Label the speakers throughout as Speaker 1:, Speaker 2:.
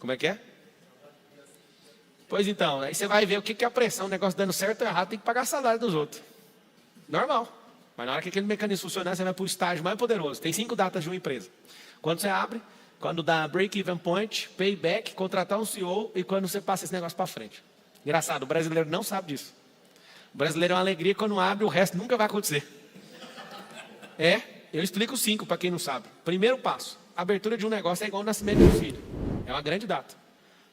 Speaker 1: Como é que é? Pois então, aí você vai ver o que é a pressão, o negócio dando certo ou errado, tem que pagar salário dos outros. Normal. Mas na hora que aquele mecanismo funcionar, você vai para o estágio mais poderoso. Tem 5 datas de uma empresa. Quando você abre, quando dá break-even point, payback, contratar um CEO e quando você passa esse negócio para frente. Engraçado, o brasileiro não sabe disso. O brasileiro é uma alegria, quando abre, o resto nunca vai acontecer. Eu explico 5 para quem não sabe. Primeiro passo, a abertura de um negócio é igual ao nascimento de um filho. É uma grande data.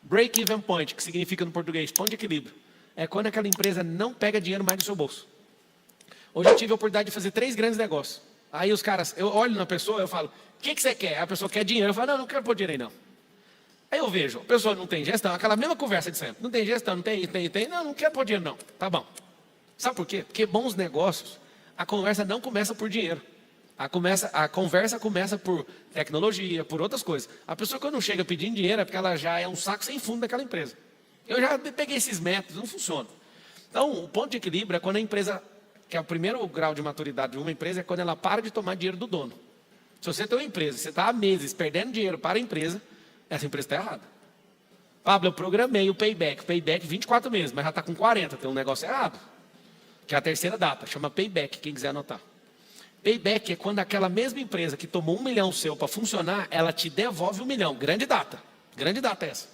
Speaker 1: Break-even point, que significa no português, ponto de equilíbrio. É quando aquela empresa não pega dinheiro mais do seu bolso. Hoje eu tive a oportunidade de fazer 3 grandes negócios. Aí os caras, eu olho na pessoa, eu falo, o que você quer? A pessoa quer dinheiro. Eu falo, não quero pôr dinheiro aí não. Aí eu vejo, a pessoa não tem gestão, aquela mesma conversa de sempre. Não tem gestão, não tem, não quero pôr dinheiro não. Tá bom. Sabe por quê? Porque bons negócios, a conversa não começa por dinheiro. A conversa começa por tecnologia, por outras coisas. A pessoa quando chega pedindo dinheiro é porque ela já é um saco sem fundo daquela empresa. Eu já peguei esses métodos, não funciona. Então, o ponto de equilíbrio é quando a empresa, que é o primeiro grau de maturidade de uma empresa, é quando ela para de tomar dinheiro do dono. Se você tem uma empresa, você está há meses perdendo dinheiro para a empresa, essa empresa está errada. Pablo, eu programei o payback 24 meses, mas já está com 40, tem um negócio errado. Que é a terceira data, chama payback, quem quiser anotar. Payback é quando aquela mesma empresa que tomou 1 milhão seu para funcionar, ela te devolve 1 milhão. Grande data essa.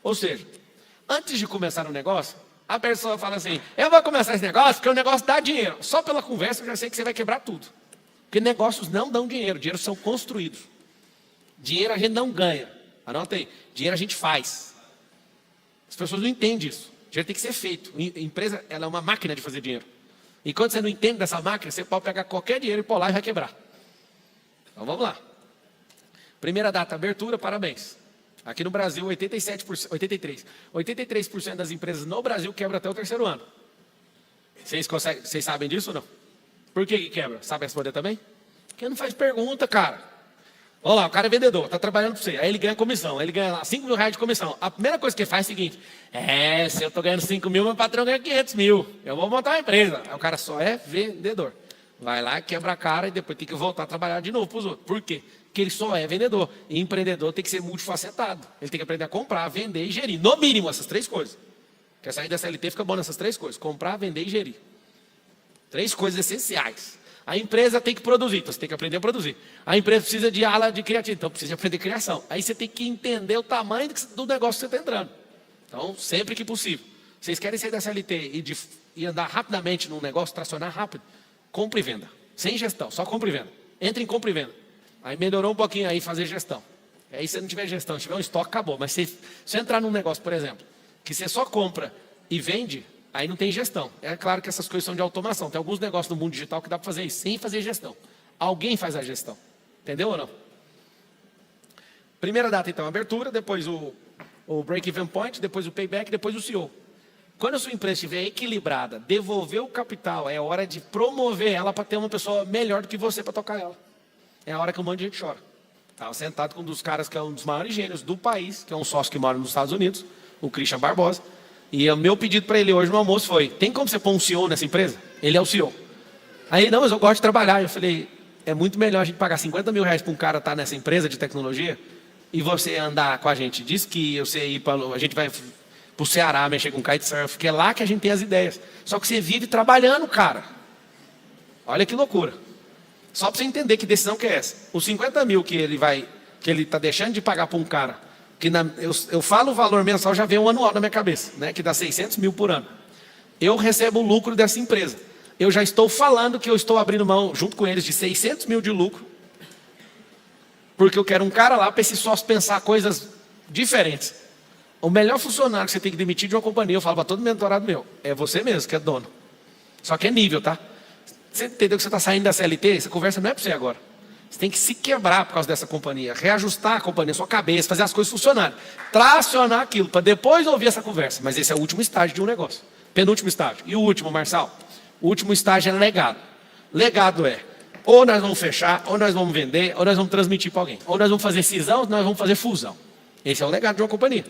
Speaker 1: Ou seja, antes de começar o negócio, a pessoa fala assim, eu vou começar esse negócio porque o negócio dá dinheiro. Só pela conversa eu já sei que você vai quebrar tudo. Porque negócios não dão dinheiro são construídos. Dinheiro a gente não ganha. Anota aí, dinheiro a gente faz. As pessoas não entendem isso. Dinheiro tem que ser feito. A empresa, ela é uma máquina de fazer dinheiro. E quando você não entende dessa máquina, você pode pegar qualquer dinheiro e pôr lá e vai quebrar. Então vamos lá. Primeira data, abertura, parabéns. Aqui no Brasil, 83% das empresas no Brasil quebram até o 3º ano. Vocês sabem disso ou não? Por que quebra? Sabe responder também? Porque não faz pergunta, cara. Olha lá, o cara é vendedor, está trabalhando para você. Aí ele ganha comissão, ele ganha lá 5 mil reais de comissão. A primeira coisa que ele faz é o seguinte: se eu estou ganhando 5 mil, meu patrão ganha 500 mil. Eu vou montar uma empresa. Aí o cara só é vendedor. Vai lá, quebra a cara e depois tem que voltar a trabalhar de novo para os outros. Por quê? Porque ele só é vendedor. E empreendedor tem que ser multifacetado. Ele tem que aprender a comprar, vender e gerir. No mínimo essas 3 coisas. Quer sair da CLT, fica bom nessas 3 coisas: comprar, vender e gerir. 3 coisas essenciais. A empresa tem que produzir, então você tem que aprender a produzir. A empresa precisa de ala de criatividade, então precisa aprender criação. Aí você tem que entender o tamanho do negócio que você está entrando. Então, sempre que possível. Vocês querem sair da CLT e andar rapidamente num negócio, tracionar rápido? Compre e venda. Sem gestão, só compre e venda. Entre em compra e venda. Aí melhorou um pouquinho aí fazer gestão. Aí se não tiver gestão, tiver um estoque, acabou. Mas se você entrar num negócio, por exemplo, que você só compra e vende, aí não tem gestão. É claro que essas coisas são de automação. Tem alguns negócios no mundo digital que dá para fazer isso sem fazer gestão. Alguém faz a gestão. Entendeu ou não? Primeira data, então, abertura, depois o break-even point, depois o payback, depois o CEO. Quando a sua empresa estiver equilibrada, devolver o capital, é hora de promover ela para ter uma pessoa melhor do que você para tocar ela. É a hora que um monte de gente chora. Estava sentado com um dos caras que é um dos maiores gênios do país, que é um sócio que mora nos Estados Unidos, o Christian Barbosa. E o meu pedido para ele hoje no almoço foi: tem como você pôr um CEO nessa empresa? Ele é o CEO. Aí, não, mas eu gosto de trabalhar. Eu falei: é muito melhor a gente pagar 50 mil reais para um cara estar nessa empresa de tecnologia e você andar com a gente. Diz que você ir para... A gente vai para o Ceará mexer com kitesurf, que é lá que a gente tem as ideias. Só que você vive trabalhando, cara. Olha que loucura. Só para você entender que decisão que é essa. Os 50 mil que ele está deixando de pagar para um cara, que eu falo o valor mensal, já vem um anual na minha cabeça, né, que dá 600 mil por ano. Eu recebo o lucro dessa empresa. Eu já estou falando que eu estou abrindo mão, junto com eles, de 600 mil de lucro, porque eu quero um cara lá para esse sócio pensar coisas diferentes. O melhor funcionário que você tem que demitir de uma companhia, eu falo para todo mentorado meu, é você mesmo que é dono. Só que é nível, tá? Você entendeu que você está saindo da CLT? Essa conversa não é para você agora. Você tem que se quebrar por causa dessa companhia, reajustar a companhia, sua cabeça, fazer as coisas funcionarem, tracionar aquilo, para depois ouvir essa conversa. Mas esse é o último estágio de um negócio. Penúltimo estágio. E o último, Marçal? O último estágio é legado. Legado é: ou nós vamos fechar, ou nós vamos vender, ou nós vamos transmitir para alguém. Ou nós vamos fazer cisão, ou nós vamos fazer fusão. Esse é o legado de uma companhia.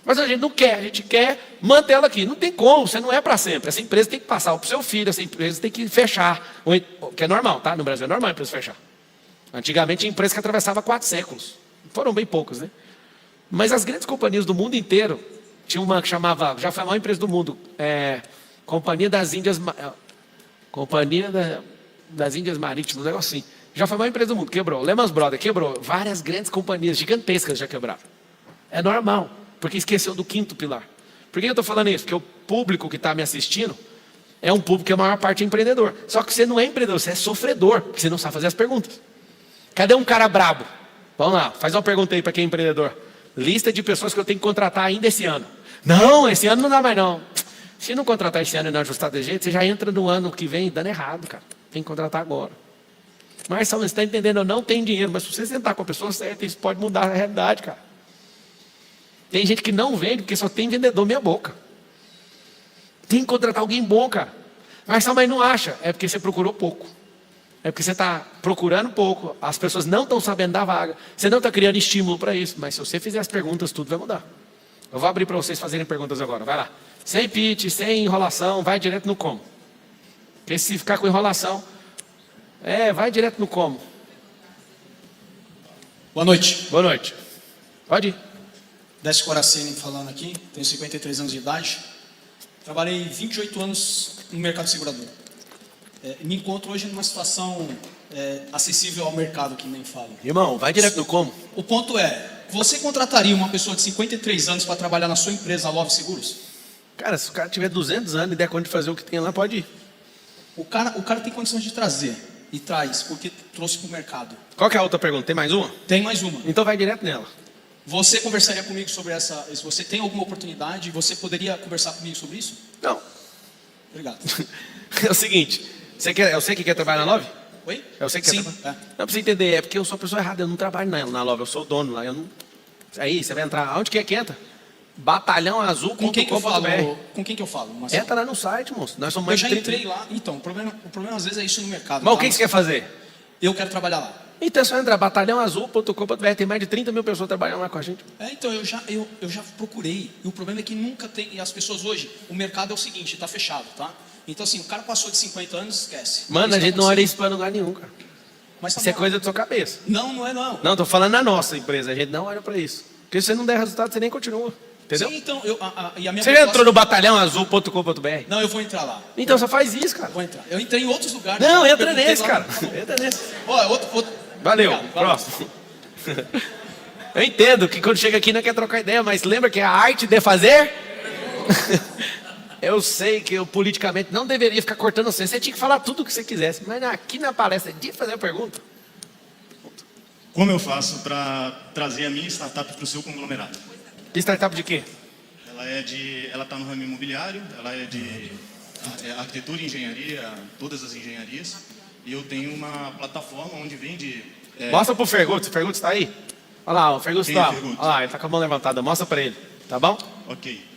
Speaker 1: Mas a gente não quer, a gente quer manter ela aqui. Não tem como, você não é para sempre. Essa empresa tem que passar para o seu filho, essa empresa tem que fechar. Que é normal, tá? No Brasil é normal a empresa fechar. Antigamente tinha empresa que atravessava 4 séculos. Foram bem poucas, né? Mas as grandes companhias do mundo inteiro, tinha uma que chamava, já foi a maior empresa do mundo, Companhia das Índias, das Índias Marítimas, um negócio assim. Já foi a maior empresa do mundo, quebrou. Lehman Brothers quebrou. Várias grandes companhias gigantescas já quebraram. É normal, porque esqueceu do quinto pilar. Por que eu estou falando isso? Porque o público que está me assistindo é um público que a maior parte é empreendedor. Só que você não é empreendedor, você é sofredor, porque você não sabe fazer as perguntas. Cadê um cara brabo? Vamos lá, faz uma pergunta aí para quem é empreendedor. Lista de pessoas que eu tenho que contratar ainda esse ano. Não, esse ano não dá mais não. Se não contratar esse ano e não ajustar de jeito, você já entra no ano que vem dando errado, cara. Tem que contratar agora. Mas você está entendendo, eu não tenho dinheiro, mas se você sentar com a pessoa certa, isso pode mudar a realidade, cara. Tem gente que não vende porque só tem vendedor meia boca. Tem que contratar alguém bom, cara. Mas não acha, é porque você procurou pouco. É porque você está procurando pouco, as pessoas não estão sabendo da vaga, você não está criando estímulo para isso, mas se você fizer as perguntas, tudo vai mudar. Eu vou abrir para vocês fazerem perguntas agora, vai lá. Sem pitch, sem enrolação, vai direto no como. Porque se ficar com enrolação, vai direto no como.
Speaker 2: Boa noite.
Speaker 1: Boa noite. Pode ir.
Speaker 2: Décio Coracini falando aqui, tenho 53 anos de idade. Trabalhei 28 anos no mercado segurador. Me encontro hoje numa situação acessível ao mercado, que nem falo.
Speaker 1: Irmão, vai direto no como.
Speaker 2: O ponto é, você contrataria uma pessoa de 53 anos para trabalhar na sua empresa, a Love Seguros?
Speaker 1: Cara, se o cara tiver 200 anos e der conta de fazer o que tem lá, pode ir.
Speaker 2: O cara tem condições de trazer, e traz, porque trouxe para o mercado.
Speaker 1: Qual que é a outra pergunta? Tem mais uma?
Speaker 2: Tem mais uma.
Speaker 1: Então vai direto nela.
Speaker 2: Você conversaria comigo sobre essa... Se você tem alguma oportunidade, você poderia conversar comigo sobre isso?
Speaker 1: Não.
Speaker 2: Obrigado.
Speaker 1: É o seguinte, é você que quer trabalhar na Love?
Speaker 2: Oi?
Speaker 1: É você que quer
Speaker 2: Sim.
Speaker 1: trabalhar? Não, pra você entender, é porque eu sou a pessoa errada, eu não trabalho na Love, eu sou o dono lá, eu não... Aí, você vai entrar, aonde que entra? Batalhãoazul.com.br.
Speaker 2: Com quem que eu falo? Com quem que eu falo, Marcelo?
Speaker 1: Entra lá no site, moço. Nós somos
Speaker 2: Eu
Speaker 1: mais
Speaker 2: já
Speaker 1: de 30.
Speaker 2: entrei lá. Então, o problema às vezes é isso no mercado.
Speaker 1: Mas o
Speaker 2: tá?
Speaker 1: que você quer fazer?
Speaker 2: Eu quero trabalhar lá.
Speaker 1: Então é só entrar, batalhãoazul.com.br. Tem mais de 30 mil pessoas trabalhando lá com a gente.
Speaker 2: Então, eu já procurei. E o problema é que nunca tem... E as pessoas hoje, o mercado é o seguinte, está fechado, tá? Então, assim, o cara passou de 50 anos, esquece.
Speaker 1: Mano, a gente não olha isso para lugar nenhum, cara.
Speaker 2: Mas tá
Speaker 1: Isso é
Speaker 2: bom.
Speaker 1: coisa da sua cabeça.
Speaker 2: Não, não é não.
Speaker 1: Não, tô falando na nossa empresa, a gente não olha para isso. Porque se você não der resultado, você nem continua. Entendeu?
Speaker 2: Sim, então, e a minha
Speaker 1: Você já entrou no batalhãoazul.com.br?
Speaker 2: Não, eu vou entrar lá.
Speaker 1: Então só faz isso, cara.
Speaker 2: Vou entrar. Eu entrei em outros lugares.
Speaker 1: Não,
Speaker 2: tá?
Speaker 1: entra
Speaker 2: Perguntei
Speaker 1: nesse,
Speaker 2: lá.
Speaker 1: cara.
Speaker 2: Tá bom.
Speaker 1: Entra nesse.
Speaker 2: Ó, outro.
Speaker 1: Valeu,
Speaker 2: Obrigado,
Speaker 1: próximo. Eu entendo que quando chega aqui não quer trocar ideia, mas lembra que é a arte de fazer? Eu sei que eu politicamente não deveria ficar cortando você. Você tinha que falar tudo o que você quisesse. Mas aqui na palestra, de fazer a pergunta.
Speaker 3: Como eu faço para trazer a minha startup para o seu conglomerado?
Speaker 1: Startup de quê?
Speaker 3: Ela está no ramo imobiliário, ela é de arquitetura e engenharia, todas as engenharias. E eu tenho uma plataforma onde vende...
Speaker 1: Mostra pro Ferguts. O Ferguts está aí? Olha lá, o Ferguts
Speaker 3: Quem é
Speaker 1: está.
Speaker 3: Ferguts?
Speaker 1: Olha lá, ele está com a mão levantada. Mostra para ele. Tá bom?
Speaker 3: Ok.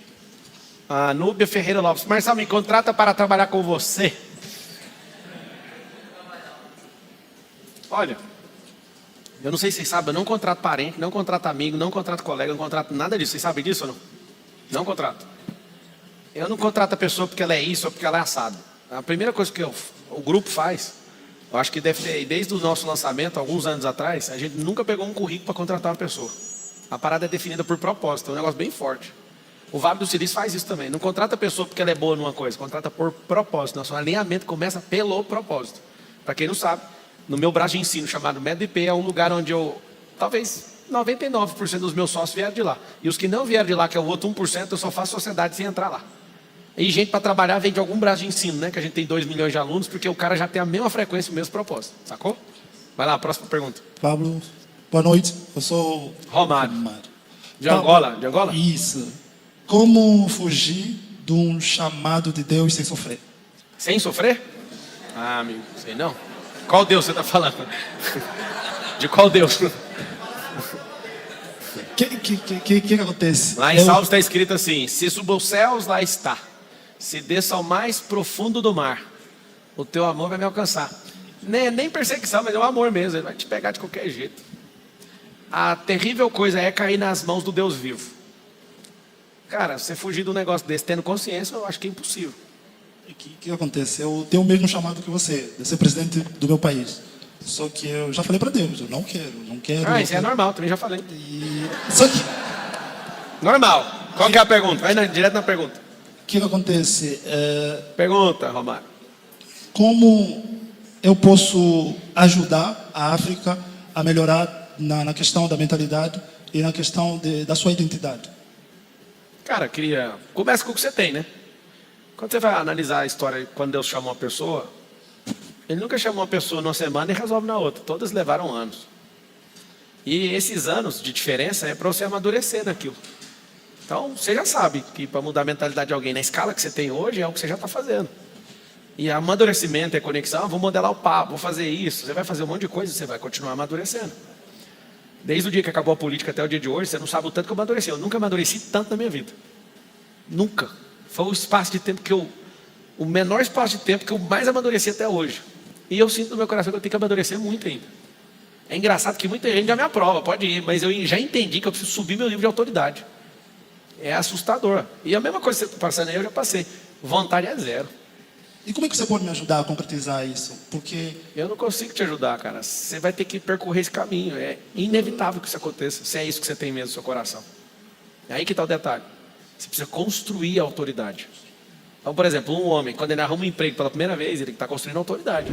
Speaker 1: A Núbia Ferreira Lopes. Marcelo, me contrata para trabalhar com você. Olha, eu não sei se vocês sabem, eu não contrato parente, não contrato amigo, não contrato colega, não contrato nada disso. Vocês sabem disso ou não? Não contrato. Eu não contrato a pessoa porque ela é isso ou porque ela é assado. A primeira coisa que o grupo faz, eu acho que deve ter, desde o nosso lançamento, alguns anos atrás, a gente nunca pegou um currículo para contratar uma pessoa. A parada é definida por propósito, é um negócio bem forte. O Vale do Silício faz isso também. Não contrata a pessoa porque ela é boa numa coisa, contrata por propósito. Nosso alinhamento começa pelo propósito. Para quem não sabe, no meu braço de ensino chamado MedIP é um lugar onde talvez 99% dos meus sócios vieram de lá. E os que não vieram de lá, que é o outro 1%, eu só faço sociedade sem entrar lá. E gente para trabalhar vem de algum braço de ensino, né? Que a gente tem 2 milhões de alunos, porque o cara já tem a mesma frequência, o mesmo propósito. Sacou? Vai lá, próxima pergunta.
Speaker 4: Pablo, boa noite. Eu sou
Speaker 1: Romário.
Speaker 4: Romário.
Speaker 1: De Angola? De Angola?
Speaker 4: Isso. Como fugir de um chamado de Deus sem sofrer?
Speaker 1: Sem sofrer? Ah, amigo, sei não. Qual Deus você está falando? De qual Deus?
Speaker 4: O que acontece?
Speaker 1: Lá em Salmos está escrito assim: se subo aos céus, lá está. Se desça ao mais profundo do mar, o teu amor vai me alcançar. Nem perseguição, mas é o amor mesmo. Ele vai te pegar de qualquer jeito. A terrível coisa é cair nas mãos do Deus vivo. Cara, você fugir de um negócio desse tendo consciência, eu acho que é impossível.
Speaker 4: O que acontece? Eu tenho o mesmo chamado que você, de ser presidente do meu país. Só que eu já falei para Deus, eu não quero.
Speaker 1: Ah, isso é normal, também já falei.
Speaker 4: Só que
Speaker 1: Normal. Qual que é a pergunta? Vai direto na pergunta.
Speaker 4: O que acontece?
Speaker 1: Pergunta, Romário.
Speaker 4: Como eu posso ajudar a África a melhorar na questão da mentalidade e na questão da sua identidade?
Speaker 1: Cara, começa com o que você tem, né? Quando você vai analisar a história, quando Deus chamou uma pessoa, Ele nunca chamou uma pessoa numa semana e resolve na outra. Todas levaram anos. E esses anos de diferença é para você amadurecer naquilo. Então, você já sabe que para mudar a mentalidade de alguém na escala que você tem hoje é o que você já está fazendo. E amadurecimento é conexão, vou modelar o papo, vou fazer isso. Você vai fazer um monte de coisa e você vai continuar amadurecendo. Desde o dia que acabou a política até o dia de hoje, você não sabe o tanto que eu amadureci. Eu nunca amadureci tanto na minha vida. Nunca. Foi o espaço de tempo o menor espaço de tempo que eu mais amadureci até hoje. E eu sinto no meu coração que eu tenho que amadurecer muito ainda. É engraçado que muita gente já me aprova, pode ir, mas eu já entendi que eu preciso subir meu nível de autoridade. É assustador. E a mesma coisa que você está passando aí, eu já passei. Vontade é zero.
Speaker 4: E como é que você pode me ajudar a concretizar isso? Porque
Speaker 1: Eu não consigo te ajudar, cara. Você vai ter que percorrer esse caminho. É inevitável que isso aconteça, se é isso que você tem mesmo no seu coração. É aí que está o detalhe. Você precisa construir a autoridade. Então, por exemplo, um homem, quando ele arruma um emprego pela primeira vez, ele está construindo autoridade.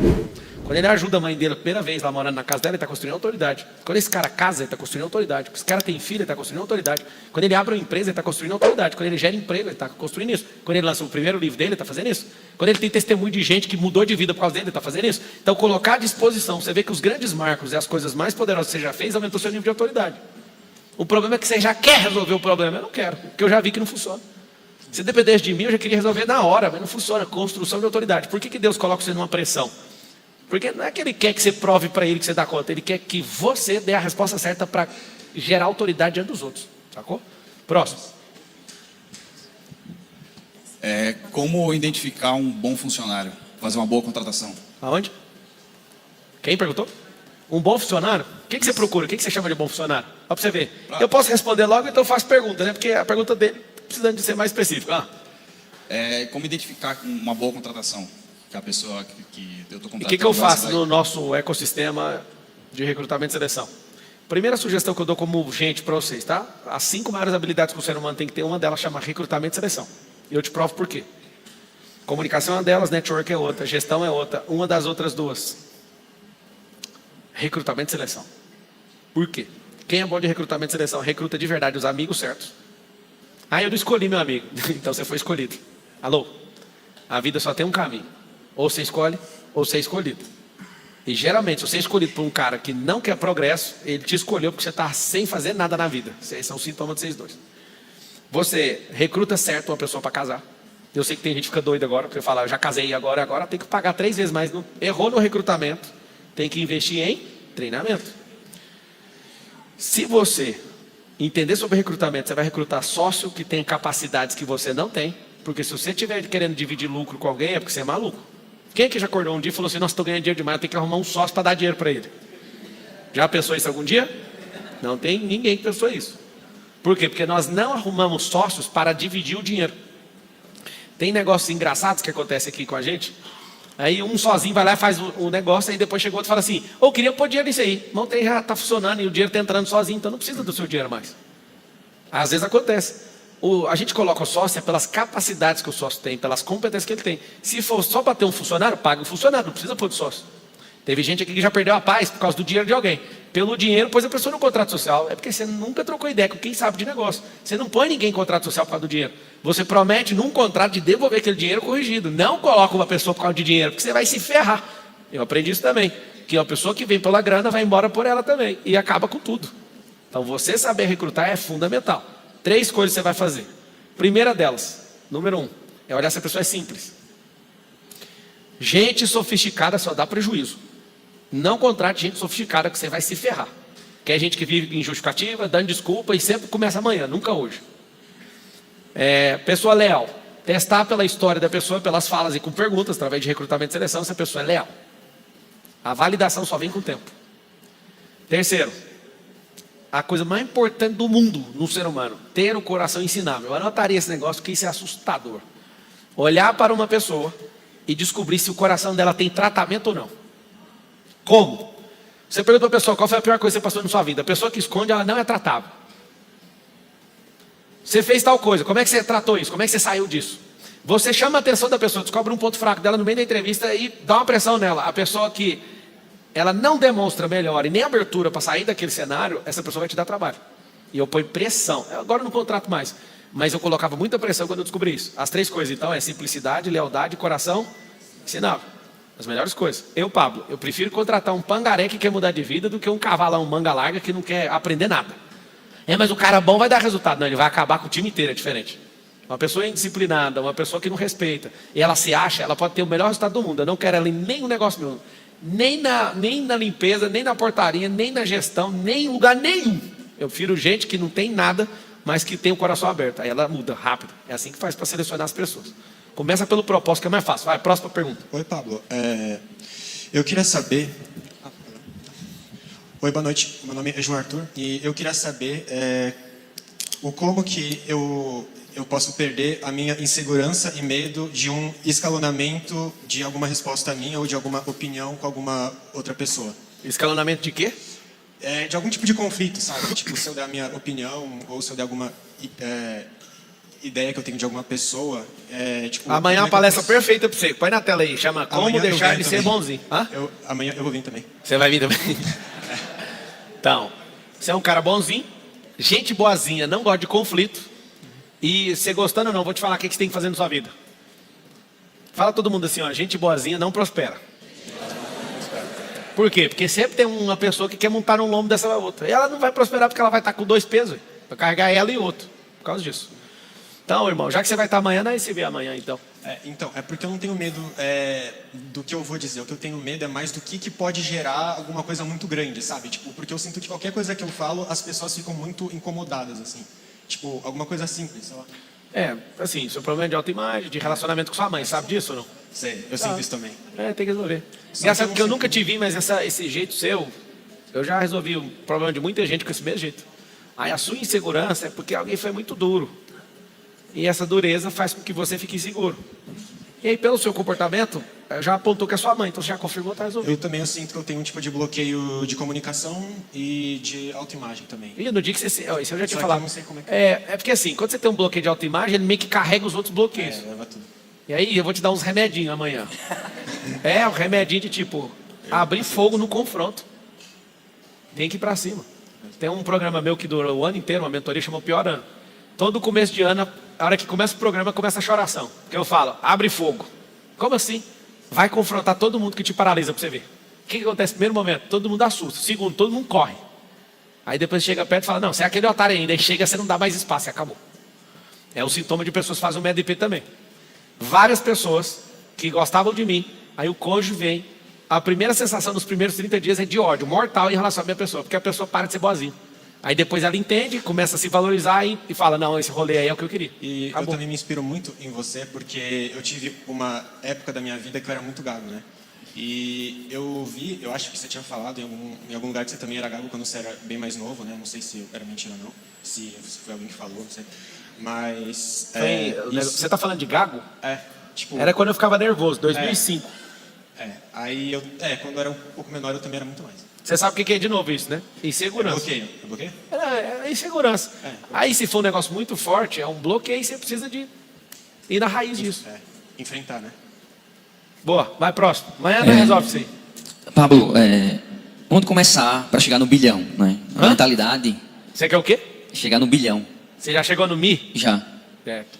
Speaker 1: Quando ele ajuda a mãe dele a primeira vez, lá morando na casa dela, ele está construindo autoridade. Quando esse cara casa, ele está construindo autoridade. Quando esse cara tem filho, ele está construindo autoridade. Quando ele abre uma empresa, ele está construindo autoridade. Quando ele gera emprego, ele está construindo isso. Quando ele lança o primeiro livro dele, ele está fazendo isso. Quando ele tem testemunho de gente que mudou de vida por causa dele, ele está fazendo isso. Então, colocar à disposição, você vê que os grandes marcos e as coisas mais poderosas que você já fez, aumentou seu nível de autoridade. O problema é que você já quer resolver o problema. Eu não quero, porque eu já vi que não funciona. Se dependesse de mim, eu já queria resolver na hora, mas não funciona. Construção de autoridade. Por que Deus coloca você numa pressão? Porque não é que Ele quer que você prove para Ele que você dá conta. Ele quer que você dê a resposta certa para gerar autoridade diante dos outros. Sacou? Próximo.
Speaker 5: Como identificar um bom funcionário? Fazer uma boa contratação.
Speaker 1: Aonde? Quem perguntou? Um bom funcionário? O que você procura? O que você chama de bom funcionário? Ó, para você ver. Eu posso responder logo, então eu faço pergunta, né? Porque a pergunta dele precisando de ser mais específico.
Speaker 5: Como identificar uma boa contratação? Que a pessoa que eu estou contratando...
Speaker 1: E o que eu faço no nosso ecossistema de recrutamento e seleção? Primeira sugestão que eu dou como gente para vocês, tá? As 5 maiores habilidades que o ser humano tem que ter, uma delas chama recrutamento e seleção. E eu te provo por quê. Comunicação é uma delas, network é outra, gestão é outra. Uma das outras duas. Recrutamento e seleção. Por quê? Quem é bom de recrutamento e seleção recruta de verdade os amigos certos. Eu não escolhi meu amigo. Então você foi escolhido. Alô? A vida só tem um caminho. Ou você escolhe, ou você é escolhido. E geralmente, se você é escolhido por um cara que não quer progresso, ele te escolheu porque você está sem fazer nada na vida. Esses são os sintomas de vocês dois. Você recruta certo uma pessoa para casar. Eu sei que tem gente que fica doida agora, porque fala, eu já casei agora tem que pagar 3 vezes mais. Errou no recrutamento, tem que investir em treinamento. Se você entender sobre recrutamento, você vai recrutar sócio que tem capacidades que você não tem. Porque se você estiver querendo dividir lucro com alguém, é porque você é maluco. Quem é que já acordou um dia e falou assim, nossa, estou ganhando dinheiro demais, eu tenho que arrumar um sócio para dar dinheiro para ele? Já pensou isso algum dia? Não tem ninguém que pensou isso. Por quê? Porque nós não arrumamos sócios para dividir o dinheiro. Tem negócios engraçados que acontecem aqui com a gente. Aí um sozinho vai lá e faz o negócio, aí depois chegou outro e fala assim, queria pôr dinheiro nisso aí. Montei, já está funcionando e o dinheiro está entrando sozinho, então não precisa do seu dinheiro mais. Às vezes acontece. A gente coloca o sócio pelas capacidades que o sócio tem, pelas competências que ele tem. Se for só para ter um funcionário, paga o funcionário, não precisa pôr de sócio. Teve gente aqui que já perdeu a paz por causa do dinheiro de alguém. Pelo dinheiro, pôs a pessoa no contrato social. É porque você nunca trocou ideia com quem sabe de negócio. Você não põe ninguém em contrato social por causa do dinheiro. Você promete num contrato de devolver aquele dinheiro corrigido. Não coloca uma pessoa por causa de dinheiro, porque você vai se ferrar. Eu aprendi isso também. Que uma pessoa que vem pela grana vai embora por ela também. E acaba com tudo. Então você saber recrutar é fundamental. 3 coisas você vai fazer. Primeira delas, número 1, é olhar se a pessoa é simples. Gente sofisticada só dá prejuízo. Não contrate gente sofisticada que você vai se ferrar. Que é gente que vive em justificativa, dando desculpa e sempre começa amanhã, nunca hoje. Pessoa leal. Testar pela história da pessoa, pelas falas e com perguntas, através de recrutamento e seleção, se a pessoa é leal. A validação só vem com o tempo. Terceiro, a coisa mais importante do mundo no ser humano, ter o coração ensinável. Eu anotaria esse negócio porque isso é assustador. Olhar para uma pessoa e descobrir se o coração dela tem tratamento ou não. Como? Você pergunta para a pessoa qual foi a pior coisa que você passou na sua vida. A pessoa que esconde, ela não é tratável. Você fez tal coisa, como é que você tratou isso? Como é que você saiu disso? Você chama a atenção da pessoa, descobre um ponto fraco dela no meio da entrevista e dá uma pressão nela. A pessoa que ela não demonstra melhor e nem abertura para sair daquele cenário, essa pessoa vai te dar trabalho. E eu ponho pressão. Agora eu não contrato mais, mas eu colocava muita pressão quando eu descobri isso. As 3 coisas, então, é simplicidade, lealdade, coração, ensinava. As melhores coisas. Eu, Pablo, eu prefiro contratar um pangaré que quer mudar de vida do que um cavalão manga larga que não quer aprender nada. Mas o cara bom vai dar resultado. Não, ele vai acabar com o time inteiro, é diferente. Uma pessoa indisciplinada, uma pessoa que não respeita, e ela se acha, ela pode ter o melhor resultado do mundo. Eu não quero ela em nenhum negócio meu. Nem na limpeza, nem na portaria, nem na gestão, nem em lugar nenhum. Eu prefiro gente que não tem nada, mas que tem o coração aberto. Aí ela muda rápido. É assim que faz para selecionar as pessoas. Começa pelo propósito, que é mais fácil. Vai, próxima pergunta.
Speaker 6: Oi, Pablo. Eu queria saber... Oi, boa noite. Meu nome é João Arthur. E eu queria saber como que eu posso perder a minha insegurança e medo de um escalonamento de alguma resposta minha ou de alguma opinião com alguma outra pessoa.
Speaker 1: Escalonamento de quê?
Speaker 6: De algum tipo de conflito, sabe? Tipo, se eu der a minha opinião ou se eu der alguma ideia que eu tenho de alguma pessoa. Tipo,
Speaker 1: amanhã é uma palestra perfeita para você. Põe na tela aí, chama Como
Speaker 6: Amanhã
Speaker 1: Deixar de
Speaker 6: também.
Speaker 1: Ser Bonzinho. Hã?
Speaker 6: Amanhã eu vou vir também.
Speaker 1: Você vai vir também? Então, você é um cara bonzinho, gente boazinha, não gosta de conflito. E você gostando ou não, vou te falar o que você tem que fazer na sua vida. Fala todo mundo assim, ó, gente boazinha não prospera. Por quê? Porque sempre tem uma pessoa que quer montar no lombo dessa outra. E ela não vai prosperar porque ela vai estar com 2 pesos. Vai carregar ela e outro. Por causa disso. Então, irmão, já que você vai estar amanhã, aí se vê amanhã, então.
Speaker 6: É porque eu não tenho medo do que eu vou dizer. O que eu tenho medo é mais do que pode gerar alguma coisa muito grande, sabe? Tipo, porque eu sinto que qualquer coisa que eu falo, as pessoas ficam muito incomodadas, assim. Tipo, alguma coisa simples, sei lá.
Speaker 1: Assim, seu problema é de autoimagem, de relacionamento com sua mãe, sabe disso ou não?
Speaker 6: Sei, eu sinto isso também.
Speaker 1: Tem que resolver.
Speaker 6: Só
Speaker 1: Engraçado
Speaker 6: que
Speaker 1: que eu nunca te vi, mas esse jeito seu, eu já resolvi o problema de muita gente com esse mesmo jeito. Aí a sua insegurança é porque alguém foi muito duro. E essa dureza faz com que você fique inseguro. E aí, pelo seu comportamento, já apontou que é sua mãe, então você já confirmou, tá resolvido.
Speaker 6: Eu sinto que eu tenho um tipo de bloqueio de comunicação e de autoimagem também.
Speaker 1: E no dia que você... Isso eu já tinha
Speaker 6: Só que
Speaker 1: falado.
Speaker 6: eu não sei como é que
Speaker 1: É porque assim, quando você tem um bloqueio de autoimagem, ele meio que carrega os outros bloqueios.
Speaker 6: leva tudo.
Speaker 1: E aí eu vou te dar uns remedinhos amanhã. Um remedinho de tipo, abrir fogo no confronto. Tem que ir pra cima. Tem um programa meu que durou o ano inteiro, uma mentoria, chamou Pior Ano. Todo começo de ano, a hora que começa o programa, começa a choração. Porque eu falo, abre fogo. Como assim? Vai confrontar todo mundo que te paralisa pra você ver. O que acontece no primeiro momento? Todo mundo assusta. Segundo, todo mundo corre. Aí depois chega perto e fala, não, você é aquele otário ainda. Aí chega, você não dá mais espaço e acabou. É o sintoma de pessoas que fazem o MEDP também. Várias pessoas que gostavam de mim, aí o cônjuge vem, a primeira sensação nos primeiros 30 dias é de ódio, mortal em relação à minha pessoa, porque a pessoa para de ser boazinha. Aí depois ela entende, começa a se valorizar e fala, não, esse rolê aí é o que eu queria.
Speaker 6: E
Speaker 1: Acabou.
Speaker 6: eu também me inspiro muito em você, porque eu tive uma época da minha vida que eu era muito gago, né? E eu acho que você tinha falado em algum lugar que você também era gago quando você era bem mais novo, né? Não sei se era mentira ou não, se foi alguém que falou, não sei. Mas...
Speaker 1: Você tá falando de gago?
Speaker 6: Tipo...
Speaker 1: Era quando eu ficava nervoso, 2005.
Speaker 6: Aí quando eu era um pouco menor eu também era muito mais.
Speaker 1: Você sabe o que é de novo isso, né? Insegurança.
Speaker 6: Bloqueio?
Speaker 1: É insegurança. Aí se for um negócio muito forte, é um bloqueio, você precisa de ir na raiz disso.
Speaker 6: Enfrentar, né?
Speaker 1: Boa, vai próximo. Amanhã resolve isso aí.
Speaker 7: Pablo, onde começar para chegar no bilhão, né? A mentalidade,
Speaker 1: Você quer o quê?
Speaker 7: chegar no bilhão,
Speaker 1: Você já chegou no Mi?
Speaker 7: já.
Speaker 1: Certo.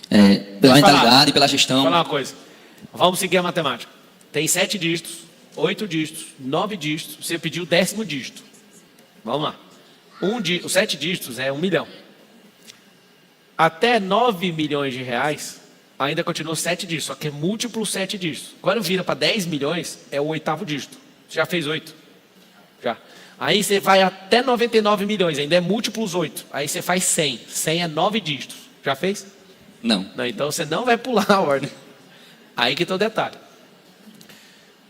Speaker 7: Pela
Speaker 1: Deixa eu
Speaker 7: mentalidade,
Speaker 1: falar.
Speaker 7: pela
Speaker 1: Vou
Speaker 7: gestão.
Speaker 1: falar uma coisa. Vamos seguir a matemática. Tem 7 dígitos, 8 dígitos, 9 dígitos. Você pediu o 10º dígito. Vamos lá. Os 7 dígitos é 1 milhão. Até 9 milhões de reais, ainda continua 7 dígitos, só que é múltiplo 7 dígitos. Quando vira para 10 milhões, é o 8º dígito. Você já fez 8? Já. Aí você vai até 99 milhões, ainda é múltiplos 8. Aí você faz 100. 100 é 9 dígitos. Já fez?
Speaker 7: Não.
Speaker 1: Não, então você não vai pular a ordem. Aí que está o detalhe.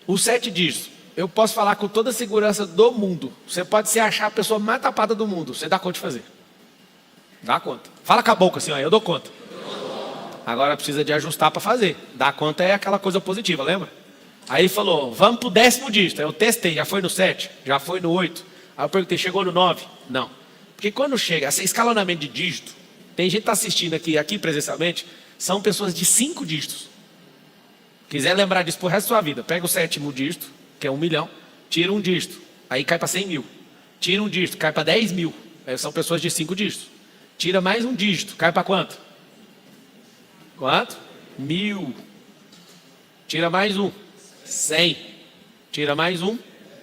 Speaker 1: Os 7 dígitos, eu posso falar com toda a segurança do mundo. Você pode se achar a pessoa mais tapada do mundo. Você dá conta de fazer. Dá conta. Fala com a boca assim, ó, eu dou conta. Agora precisa de ajustar para fazer. Dar conta é aquela coisa positiva, lembra? Aí ele falou, vamos pro 10º dígito. Aí eu testei, já foi no 7, já foi no 8. Aí eu perguntei, chegou no 9? Não. Porque quando chega, esse escalonamento de dígito, Tem gente que está assistindo aqui presencialmente, são pessoas de 5 dígitos. Quiser lembrar disso pro resto da sua vida, pega o 7º dígito, que é 1 milhão, tira um dígito, aí cai para 100 mil. Tira um dígito, cai para 10 mil. Aí são pessoas de 5 dígitos. Tira mais um dígito, cai para quanto? Quanto? 1000. Tira mais um, 100. Tira mais um,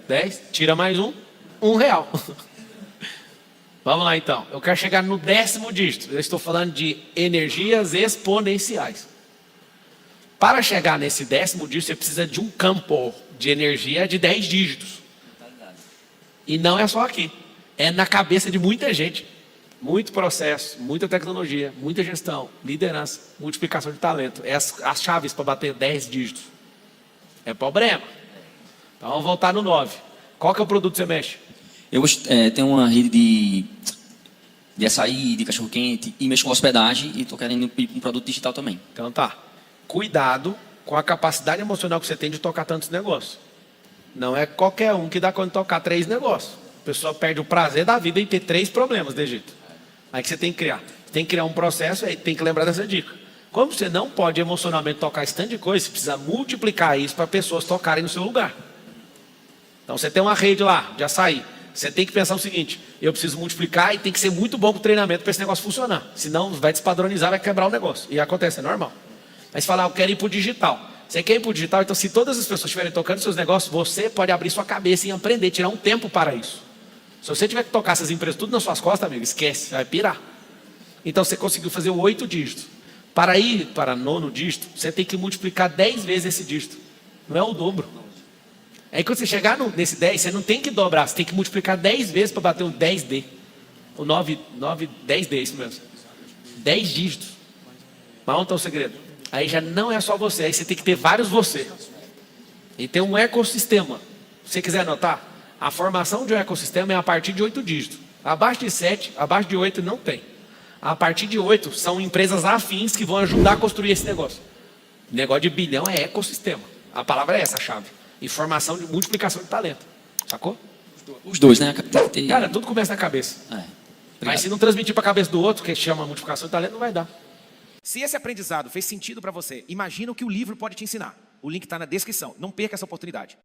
Speaker 1: 10. Tira mais um, R$1. Vamos lá então. Eu quero chegar no 10º dígito. Eu estou falando de energias exponenciais. Para chegar nesse 10º dígito, você precisa de um campo de energia de 10 dígitos. E não é só aqui. É na cabeça de muita gente. Muito processo, muita tecnologia, muita gestão, liderança, multiplicação de talento. É as chaves para bater 10 dígitos. É problema. Então vamos voltar no 9. Qual que é o produto que você mexe?
Speaker 7: Eu tenho uma rede de açaí, de cachorro-quente, e mexo com hospedagem, e estou querendo um produto digital também.
Speaker 1: Então tá. Cuidado com a capacidade emocional que você tem de tocar tantos negócios. Não é qualquer um que dá conta de tocar 3 negócios. A pessoa perde o prazer da vida em ter 3 problemas de Egito. Aí que você tem que criar. Você tem que criar um processo e aí tem que lembrar dessa dica. Como você não pode emocionalmente tocar esse tanto de coisa, você precisa multiplicar isso para pessoas tocarem no seu lugar. Então você tem uma rede lá de açaí. Você tem que pensar o seguinte: eu preciso multiplicar e tem que ser muito bom com o treinamento para esse negócio funcionar. Senão vai despadronizar, vai quebrar o negócio. E acontece, é normal. Aí você fala, eu quero ir para o digital. Você quer ir para o digital, então se todas as pessoas estiverem tocando seus negócios, você pode abrir sua cabeça e aprender, tirar um tempo para isso. Se você tiver que tocar essas empresas tudo nas suas costas, amigo, esquece, vai pirar. Então você conseguiu fazer o 8 dígitos. Para ir para 9º dígito, você tem que multiplicar 10 vezes esse dígito. Não é o dobro. Aí quando você chegar nesse 10, você não tem que dobrar, você tem que multiplicar 10 vezes para bater o 10D. O 10D, isso mesmo. 10 dígitos. Mas onde está o segredo? Aí já não é só você, aí você tem que ter vários você. E tem um ecossistema. Se você quiser anotar, a formação de um ecossistema é a partir de 8 dígitos. Abaixo de 7, abaixo de 8 não tem. A partir de 8 são empresas afins que vão ajudar a construir esse negócio. O negócio de bilhão é ecossistema. A palavra é essa, a chave. E formação de multiplicação de talento. Sacou?
Speaker 7: Os dois, né? Tem que ter...
Speaker 1: Cara, tudo começa na cabeça. Mas se não transmitir para a cabeça do outro, que chama multiplicação de talento, não vai dar.
Speaker 8: Se esse aprendizado fez sentido para você, imagina o que o livro pode te ensinar. O link está na descrição. Não perca essa oportunidade.